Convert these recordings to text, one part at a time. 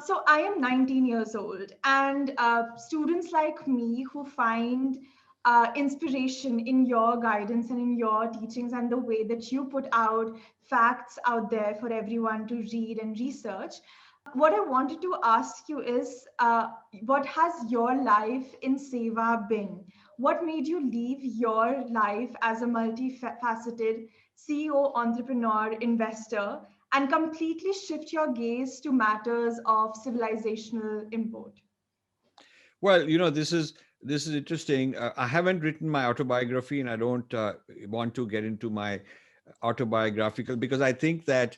So I am 19 years old, and students like me who find inspiration in your guidance and in your teachings and the way that you put out facts out there for everyone to read and research. What I wanted to ask you is, what has your life in Seva been? What made you leave your life as a multifaceted CEO, entrepreneur, investor, and completely shift your gaze to matters of civilizational import? Well, this is interesting. I haven't written my autobiography, and I don't want to get into my autobiographical because I think that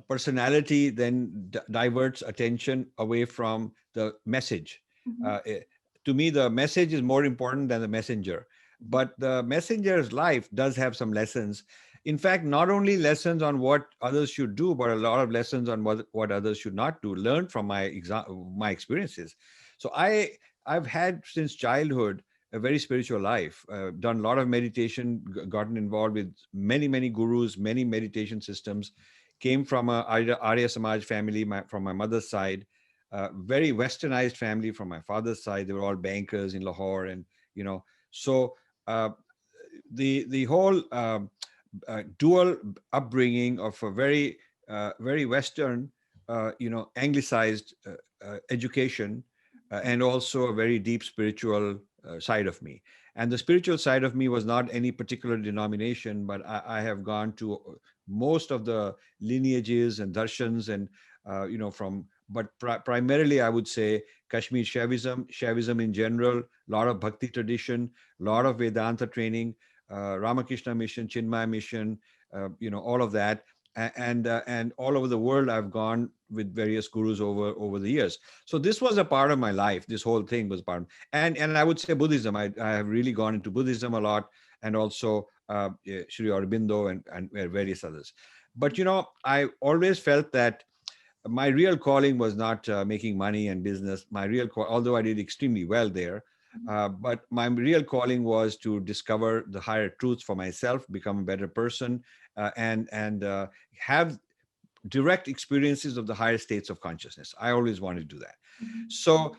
personality then diverts attention away from the message. Mhm, Uh, eh, to me, the message is more important than the messenger. But the messenger's life does have some lessons. In fact, not only lessons on what others should do, but a lot of lessons on what others should not do. Learn from my experiences. So I've had since childhood a very spiritual life. Done a lot of meditation, gotten involved with many gurus, many meditation systems. Came from a Arya Samaj family from my mother's side. Very westernized family from my father's side. They were all bankers in Lahore, and you know, so uh, the whole dual upbringing of a very Western, anglicized education, and also a very deep spiritual side of me. And the spiritual side of me was not any particular denomination, but I have gone to most of the lineages and darshans, and from, but primarily I would say Kashmir Shaivism in general, a lot of bhakti tradition, a lot of Vedanta training, Ramakrishna mission, Chinmaya mission, all of that. And all over the world, I've gone with various gurus over the years. So this was a part of my life. This whole thing was part of, and I would say Buddhism. I have really gone into Buddhism a lot, and also Sri Aurobindo and various others. But I always felt that my real calling was not making money and business. My although I did extremely well there, but my real calling was to discover the higher truths for myself, become a better person, and have direct experiences of the higher states of consciousness. I always wanted to do that. mhm, So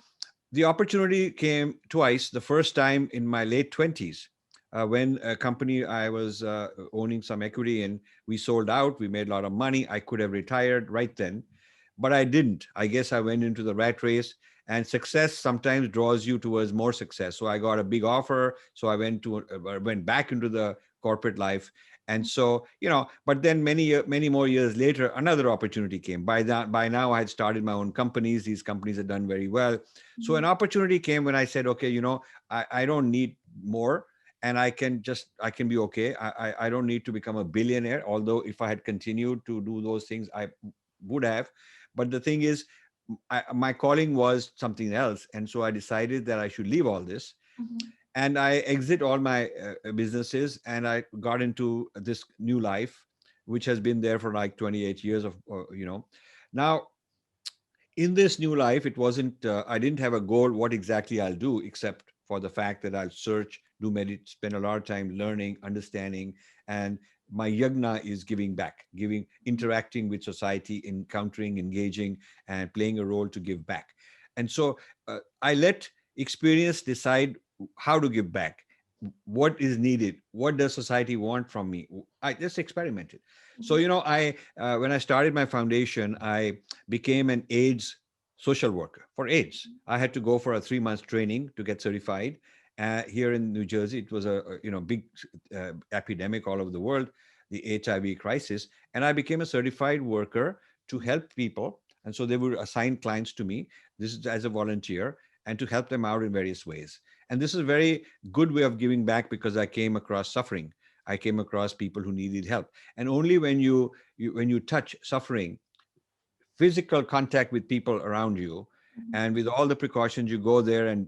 the opportunity came twice. The first time in my late 20s, when a company I was owning some equity in, we sold out, we made a lot of money. I could have retired right then, but I didn't. I guess I went into the rat race, and success sometimes draws you towards more success. So I got a big offer. So I went back into the corporate life. And so, but then many more years later, another opportunity came. By now I had started my own companies. These companies had done very well. So an mhm, opportunity came when I said, okay, I don't need more, and I can be okay. I don't need to become a billionaire, although if I had continued to do those things, I would have. But the thing is, my calling was something else. And so I decided that I should leave all this, mhm, and I exit all my businesses, and I got into this new life, which has been there for like 28 years now. In this new life, it wasn't I didn't have a goal what exactly I'll do, except for the fact that I'll search, spend a lot of time learning, understanding. And my yagna is giving back, interacting with society, encountering, engaging, and playing a role to give back. And so I let experience decide how to give back, what is needed, what does society want from me. I just experimented. So mhm, I when I started my foundation, I became an AIDS social worker for AIDS. I had to go for a 3 months training to get certified. Here in New Jersey, it was a big epidemic all over the world, the HIV crisis, and I became a certified worker to help people. And so they would assign clients to me. This is as a volunteer, and to help them out in various ways. And this is a very good way of giving back because I came across suffering. I came across people who needed help, and only when you touch suffering, physical contact with people around you, mhm, and with all the precautions, you go there, and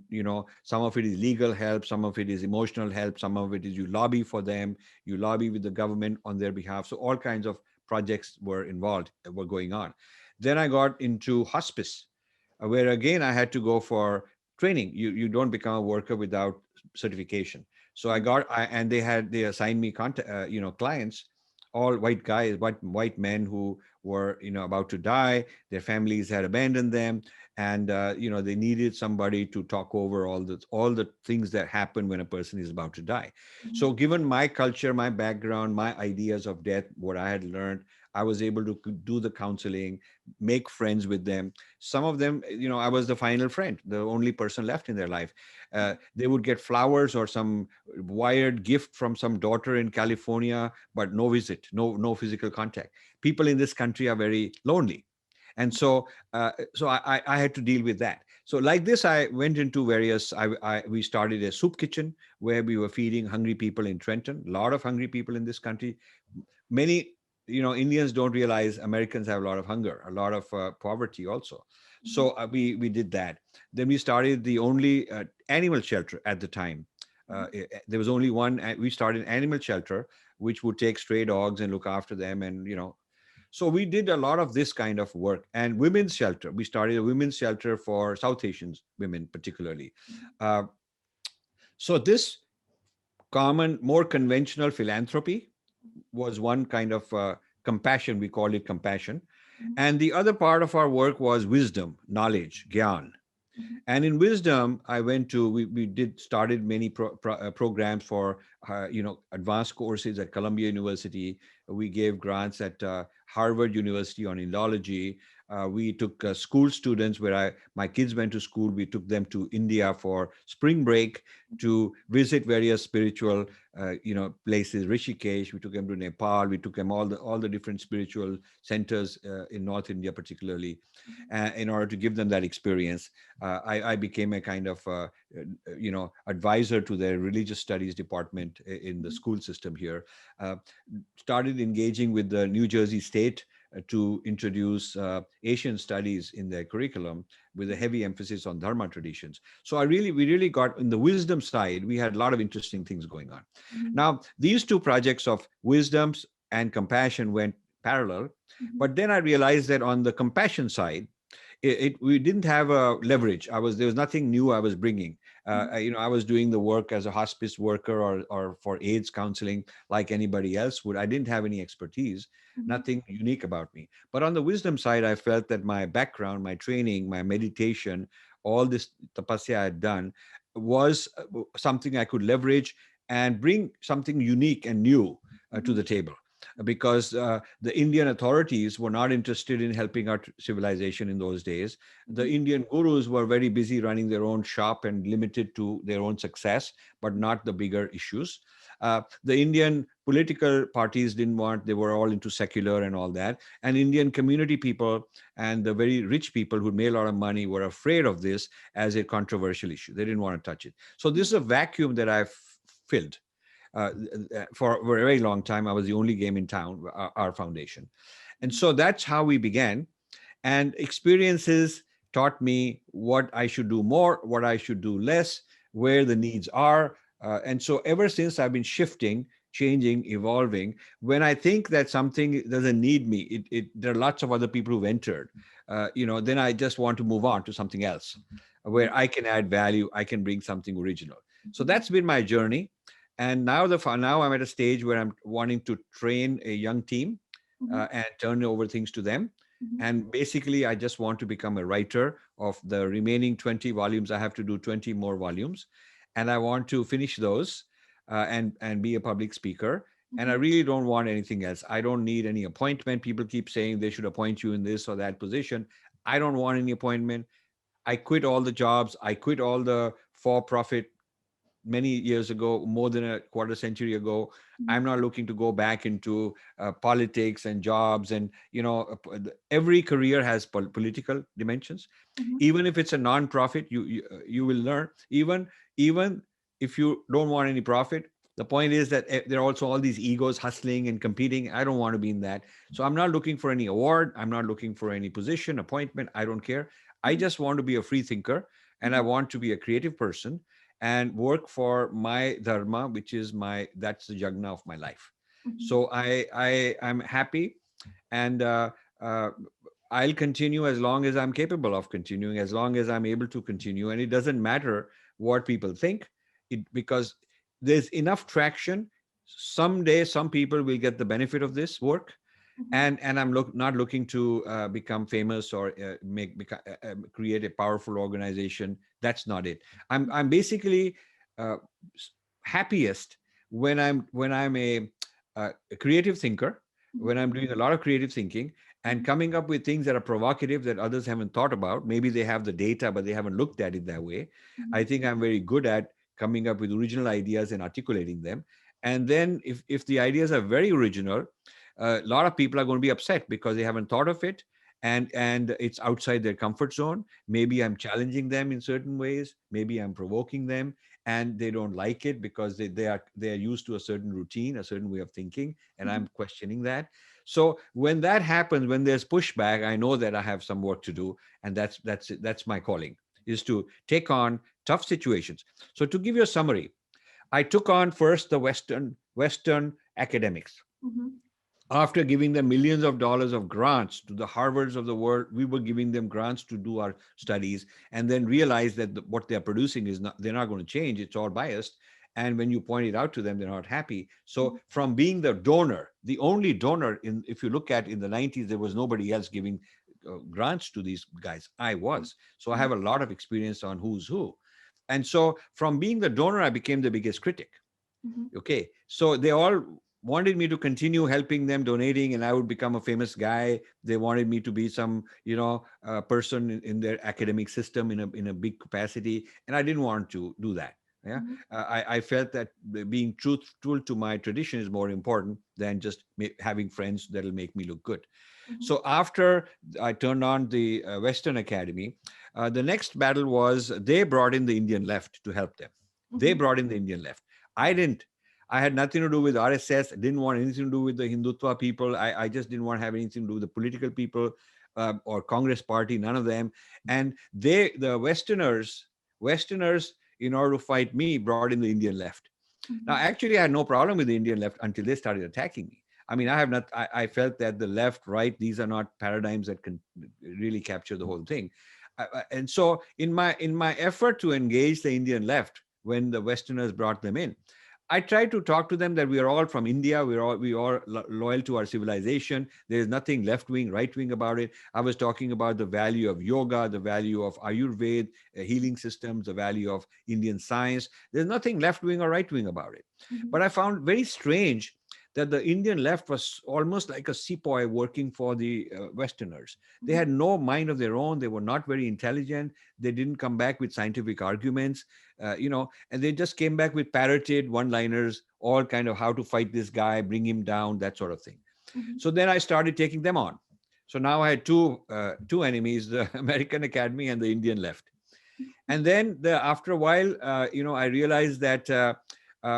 some of it is legal help, some of it is emotional help, some of it is you lobby for them, you lobby with the government on their behalf. So all kinds of projects were going on. Then I got into hospice, where again I had to go for training. You don't become a worker without certification. So I mhm, got and they assigned me clients all white guys, white men who were, about to die. Their families had abandoned them, and they needed somebody to talk over all the things that happen when a person is about to die. So, given my culture, my background, my ideas of death, what I had learned, I was able to do the counseling, make friends with them. Some of them, I was the final friend, the only person left in their life. They would get flowers or some wired gift from some daughter in California, but no visit, no physical contact. People in this country are very lonely, and so I had to deal with that. So like this, I went into various. We started a soup kitchen where we were feeding hungry people in Trenton. A lot of hungry people in this country. Many, Indians don't realize Americans have a lot of hunger, a lot of poverty also. So we did that. Then we started the only animal shelter at the time. There was only one. We started an animal shelter which would take stray dogs and look after them, and so we did a lot of this kind of work. And women's shelter, we started a women's shelter for South Asians women particularly. uh, so this common, more conventional philanthropy was one kind of compassion. We called it compassion. And the other part of our work was wisdom, knowledge, gyan. And in wisdom, I went to, we did started many programs for advanced courses at Columbia University. We gave grants at Harvard University on Indology. We took school students where my kids went to school. We took them to India for spring break to visit various spiritual places. Rishikesh, we took them to Nepal. We took them all the different spiritual centers in North India particularly, in order to give them that experience. I became a kind of advisor to their religious studies department in the school system here. Started engaging with the New Jersey State to introduce Asian studies in their curriculum with a heavy emphasis on Dharma traditions. So we really got in the wisdom side. We had a lot of interesting things going on. Now, these two projects of wisdoms and compassion went parallel, but then I realized that on the compassion side, we didn't have a leverage. There was nothing new I was bringing. I was doing the work as a hospice worker or for AIDS counseling like anybody else would. I didn't have any expertise, nothing unique about me. But on the wisdom side, I felt that my background, my training, my meditation, all this tapasya I had done was something I could leverage and bring something unique and new to the table, because the Indian authorities were not interested in helping our civilization in those days. The Indian gurus were very busy running their own shop and limited to their own success, but not the bigger issues. The Indian political parties didn't want, they were all into secular and all that. And Indian community people and the very rich people who made a lot of money were afraid of this as a controversial issue. They didn't want to touch it. So this is a vacuum that I've filled. For a very long time. I was the only game in town, our foundation. And so that's how we began. And experiences taught me what I should do more, what I should do less, where the needs are. And so ever since, I've been shifting, changing, evolving. When I think that something doesn't need me, there are lots of other people who've entered, then I just want to move on to something else where I can add value, I can bring something original. So that's been my journey. And now I'm at a stage where I'm wanting to train a young team and turn over things to them. And basically, I just want to become a writer of the remaining 20 volumes. I have to do 20 more volumes, and I want to finish those and be a public speaker. And I really don't want anything else. I don't need any appointment. People keep saying they should appoint you in this or that position. I don't want any appointment. I quit all the jobs. I quit all the for-profit many years ago, more than a quarter century ago. I'm not looking to go back into politics and jobs. And, every career has political dimensions. Even if it's a non-profit, you will learn. Even if you don't want any profit, the point is that there are also all these egos hustling and competing. I don't want to be in that. So I'm not looking for any award. I'm not looking for any position, appointment. I don't care. I just want to be a free thinker, and I want to be a creative person and work for my dharma, which is that's the yagna of my life. So I'm happy, and I'll continue as long as I'm capable of continuing, as long as I'm able to continue. And it doesn't matter what people think, because there's enough traction. someday some people will get the benefit of this work, Mhm. and I'm not looking to become famous or create a powerful organization. That's not it. I'm basically uh, happiest when I'm a creative thinker, when Mhm. I'm doing a lot of creative thinking and Mhm. coming up with things that are provocative that others haven't thought about. Maybe they have the data, but they haven't looked at it that way. I Mhm. think I'm very good at coming up with original ideas and articulating them. And then if the ideas are very original, a lot of people are going to be upset because they haven't thought of it, and it's outside their comfort zone. Maybe I'm challenging them in certain ways, maybe I'm provoking them, and they don't like it because they are used to a certain routine, a certain way of thinking, and Mhm. I'm questioning that. So when that happens, when there's pushback, I know that I have some work to do, and that's my calling, is to take on tough situations. So to give you a summary, I took on first the Western academics. Mhm. After giving them millions of dollars of grants to the Harvards of the world, we were giving them grants to do our studies, and then realized that what they're producing is not, they're not going to change. It's all biased. And when you point it out to them, they're not happy. So Mhm. from being the donor, the only donor in, if you look at in the 90s, there was nobody else giving grants to these guys. I was. So I Mhm. have a lot of experience on who's who. And so from being the donor, I became the biggest critic. Mhm. Okay, so they all wanted me to continue helping them, donating, and I would become a famous guy. They wanted me to be some person in their academic system in a big capacity, and I didn't want to do that. Yeah, Mhm. I felt that being truthful to my tradition is more important than just having friends that'll make me look good. Mhm. So after I turned on the Western Academy, the next battle was they brought in the Indian left to help them. They Mhm. brought in the Indian left. I didn't. I had nothing to do with RSS. Didn't want anything to do with the Hindutva people. I just didn't want to have anything to do with the political people or Congress party. None of them. And the Westerners, in order to fight me, brought in the Indian left. Now, Mhm. actually, I had no problem with the Indian left until they started attacking me. I mean, I have not. I felt that the left, right, these are not paradigms that can really capture the whole thing. And so, in my effort to engage the Indian left, when the Westerners brought them in, I try to talk to them that we are all from India. We are loyal to our civilization. There is nothing left wing, right wing about it. I was talking about the value of yoga, the value of Ayurveda, healing systems, the value of Indian science. There's nothing left wing or right wing about it. But Mhm. I found very strange that the Indian left was almost like a sepoy working for the Westerners. They Mhm. had no mind of their own. They were not very intelligent. They didn't come back with scientific arguments. And they just came back with parroted one-liners, all kind of how to fight this guy, bring him down, that sort of thing. Mhm. So then I started taking them on. So now I had two enemies: the American Academy and the Indian left. And then after a while, I realized that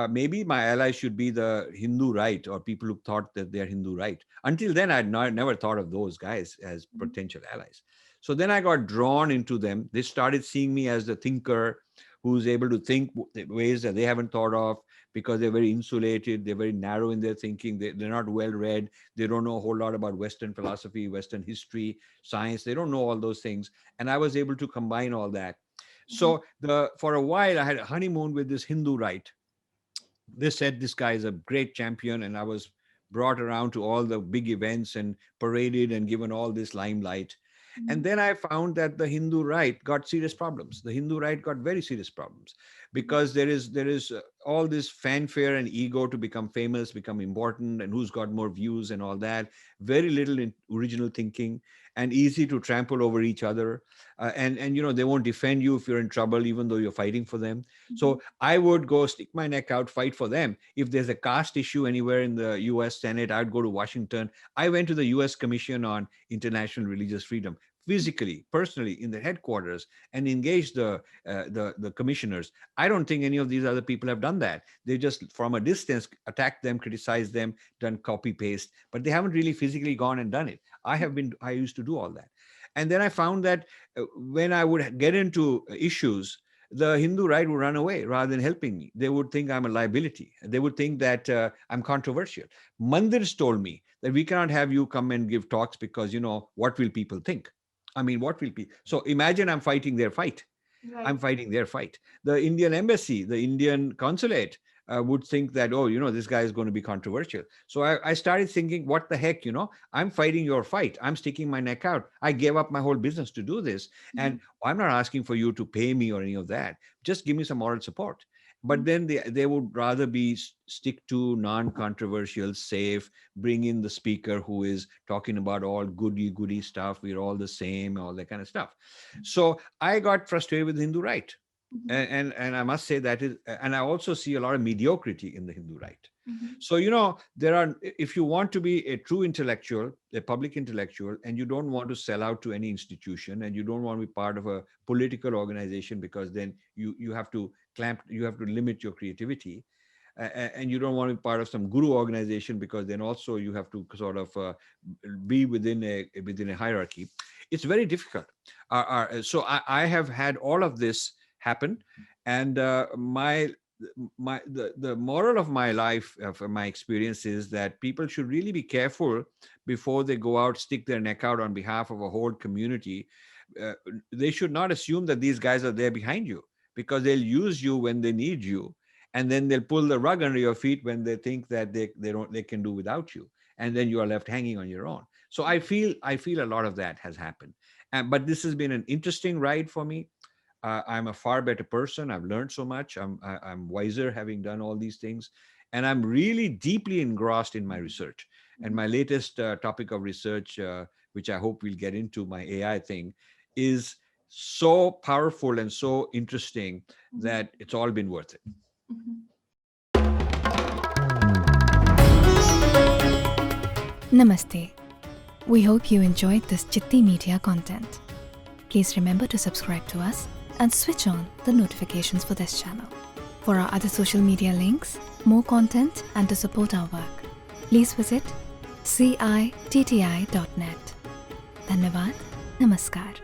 maybe my allies should be the Hindu right, or people who thought that they're Hindu right. Until then, I'd never thought of those guys as Mhm. potential allies. So then I got drawn into them. They started seeing me as the thinker who's able to think ways that they haven't thought of, because they're very insulated, they're very narrow in their thinking, they're not well read, they don't know a whole lot about Western philosophy, Western history, science, they don't know all those things. And I was able to combine all that. Mhm. So for a while, I had a honeymoon with this Hindu right. They said this guy is a great champion, and I was brought around to all the big events and paraded and given all this limelight. And Mhm. then I found that the Hindu right got serious problems. The Hindu right got very serious problems, Mhm. because there is all this fanfare and ego to become famous, become important, and who's got more views and all that. Very little original thinking, and easy to trample over each other. And they won't defend you if you're in trouble, even though you're fighting for them. Mhm. So I would go stick my neck out, fight for them. If there's a caste issue anywhere in the US Senate, I'd go to Washington. I went to the US Commission on International Religious Freedom, physically, personally, in the headquarters, and engaged the commissioners. I don't think any of these other people have done that. They just, from a distance, attacked them, criticized them, done copy paste, but they haven't really physically gone and done it. I used to do all that. And then I found that when I would get into issues, the Hindu right would run away rather than helping me. They would think I'm a liability. They would think that I'm controversial. Mandirs told me that we cannot have you come and give talks because, what will people think? I mean, what will people? So imagine I'm fighting their fight. I'm Right. fighting their fight. The Indian embassy, the Indian consulate, would think that, oh, this guy is going to be controversial. So I started thinking, what the heck, I'm fighting your fight. I'm sticking my neck out. I gave up my whole business to do this. And I'm not asking for you to pay me or any of that. Just give me some moral support. But then they would rather be stick to non-controversial, safe, bring in the speaker who is talking about all goody stuff. We're all the same, all that kind of stuff. So I got frustrated with Hindu right. And I must say that is, and I also see a lot of mediocrity in the Hindu right. So, there are, if you want to be a true intellectual, a public intellectual, and you don't want to sell out to any institution, and you don't want to be part of a political organization, because then you have to limit your creativity, and you don't want to be part of some guru organization, because then also you have to sort of be within a hierarchy. It's very difficult. So I have had all of this happen, and the moral of my life, from my experience, is that people should really be careful before they go out, stick their neck out on behalf of a whole community. They should not assume that these guys are there behind you, because they'll use you when they need you, and then they'll pull the rug under your feet when they think that they can do without you, and then you are left hanging on your own. So I feel a lot of that has happened, but this has been an interesting ride for me. I'm a far better person. I've learned so much. I'm wiser having done all these things, and I'm really deeply engrossed in my research. And my latest topic of research, which I hope we'll get into, my AI thing, is so powerful and so interesting that it's all been worth it. Namaste. We hope you enjoyed this Chitti Media content. Please remember to subscribe to us and switch on the notifications for this channel. For our other social media links, more content, and to support our work, please visit citti.net. Dhanyavad. Namaskar.